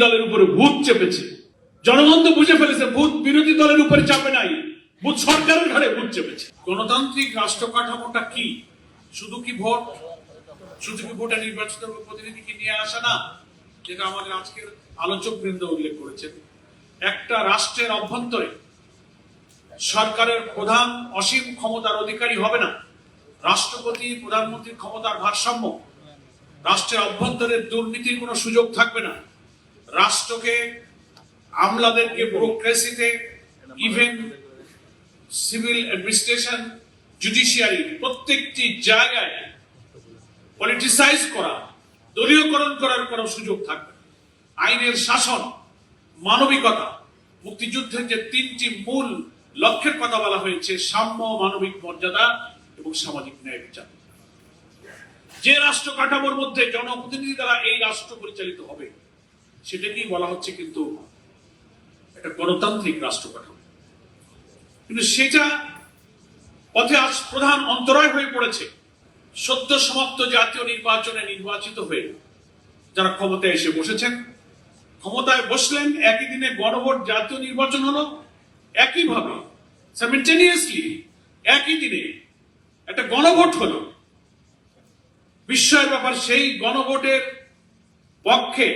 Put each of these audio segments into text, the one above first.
দলের উপরে ভূত চেপেছে। জনগণ তো বুঝে ফেলেছে ভূত বিরোধী দলের উপরে চাপে নাই, ভূত সরকারের ঘাড়ে ভূত চেপেছে। গণতান্ত্রিক রাষ্ট্র কাঠামোটা কি? শুধু কি ভোট? শুধু কি ভোটে নির্বাচিত প্রতিনিধিকে নিয়ে আসা না, যেটা আমাদের আজকের আলোচক বৃন্দ উল্লেখ করেছেন। একটা রাষ্ট্রের অভ্যন্তরে সরকারের প্রধান অসীম ক্ষমতার অধিকারী হবে না। রাষ্ট্রপতি প্রধানমন্ত্রীর ক্ষমতার ভারসাম্য, রাষ্ট্রের অভ্যন্তরে দুর্নীতির কোনো সুযোগ থাকবে না। রাষ্ট্রকে আমলাদেরকে ব্যুরোক্রেসিতে, ইভেন সিভিল অ্যাডমিনিস্ট্রেশন, জুডিশিয়ারি প্রত্যেকটি জায়গায় পলিটিসাইজ করা, দলীয়করণ করার কোনো সুযোগ থাকবে না। আইনের শাসন, মানবিকতা, মুক্তিযুদ্ধের যে তিনটি মূল লক্ষ্যের কথা বলা হয়েছে, সাম্য, মানবিক মর্যাদা এবং সামাজিক ন্যায় বিচার। যে রাষ্ট্র কাঠামোর মধ্যে জনপ্রতিনিধি দ্বারা এই রাষ্ট্র পরিচালিত হবে সেটাকেই বলা হচ্ছে কিন্তু একটা গণতান্ত্রিক রাষ্ট্র কাঠামো। কিন্তু সেটা পথে আজ প্রধান অন্তরায় হয়ে পড়েছে। সদ্য সমাপ্ত জাতীয় নির্বাচনে নির্বাচিত হয়ে যারা ক্ষমতায় এসে বসেছেন, ক্ষমতায় বসলেন, একই দিনে গণভোট, জাতীয় নির্বাচন হলো, একইভাবে সাইমেলটেনিয়াসলি একই দিনে একটা গণভোট হলো। বিস্ময়ের ব্যাপার, সেই গণভোটের পক্ষে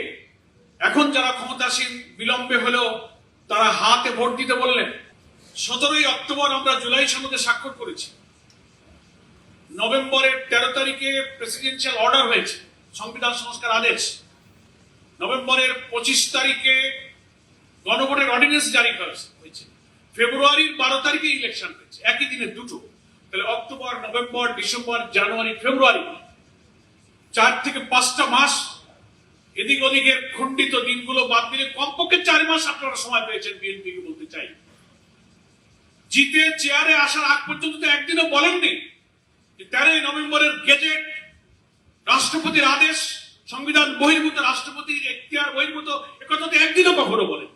এখন যারা ক্ষমতাসীন বিলম্বে হলেও তারা হাতে ভোট দিতে বললেন। 17ই অক্টোবর আমরা জুলাই সনদে স্বাক্ষর করেছি। নভেম্বরের 13 তারিখে প্রেসিডেন্সিয়াল অর্ডার হয়েছে, সংবিধান সংস্কার আদেশ। নভেম্বরের 25 তারিখে গণভোটের অর্ডিন্যান্স জারি হয়েছে। ফেব্রুয়ারির 12 তারিখে ইলেকশন হয়েছে, একই দিনে দুটো। তাহলে অক্টোবর, নভেম্বর, ডিসেম্বর, জানুয়ারি, ফেব্রুয়ারি, 4 থেকে 5টা মাস এদিক ওদিকের খণ্ডিত দিনগুলো বাদ দিলে কমপক্ষে 4 মাস আপনারা সময় পেয়েছেন। বিএনপিকে বলতে চাই, জিতে চেয়ারে আসার আগ পর্যন্ত তো একদিনও বলেননি 13ই নভেম্বরের গেজেট, রাষ্ট্রপতির আদেশ, সংবিধান বহির্ভূত, রাষ্ট্রপতির এখতিয়ার বহির্ভূত, একথা তো একদিনও কখনো বলেন।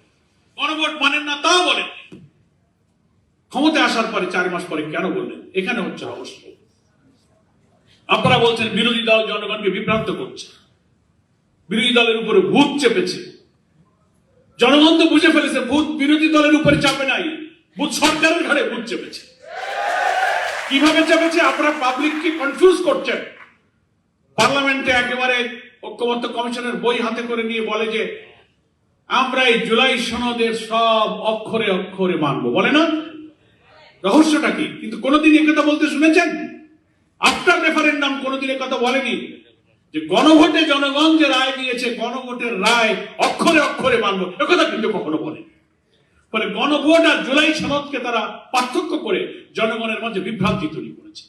গণভোট মানেন না তাও বলেন। ক্ষমতায় আসার পরে 4 মাস পরে কেন বললেন? এখানে হচ্ছে রহস্য। আপনারা বলছেন বিরোধী দল জনগণকে বিভ্রান্ত করছে, বিরোধী দলের উপরে ভূত চেপেছে। জনগণ তো বুঝে ফেলেছে ভূত বিরোধী দলের উপরে চাপে নাই, ভূত সরকারের ঘাড়ে ভূত চেপেছে। কিভাবে চেপেছে? আপনারা পাবলিককে কনফিউজ করছেন। পার্লামেন্টে একেবারে ঐক্যমত্য কমিশনের বই হাতে করে নিয়ে বলে যে আমরা এই জুলাই সনদের সব অক্ষরে অক্ষরে মানব, বলে না? রহস্যটা কি? কিন্তু কোনোদিন একথা বলতে শুনেছেন? আফটার রেফারেন্ডাম কোনোদিন একথা বলেনি যে গণভোটে জনগণ যে রায় দিয়েছে, গণভোটের রায় অক্ষরে অক্ষরে মানব, একথা কিন্তু কখনো বলেনি। ফলে গণভোট আর জুলাই সনদকে তারা পার্থক্য করে জনগণের মধ্যে বিভ্রান্তি তৈরি করেছে।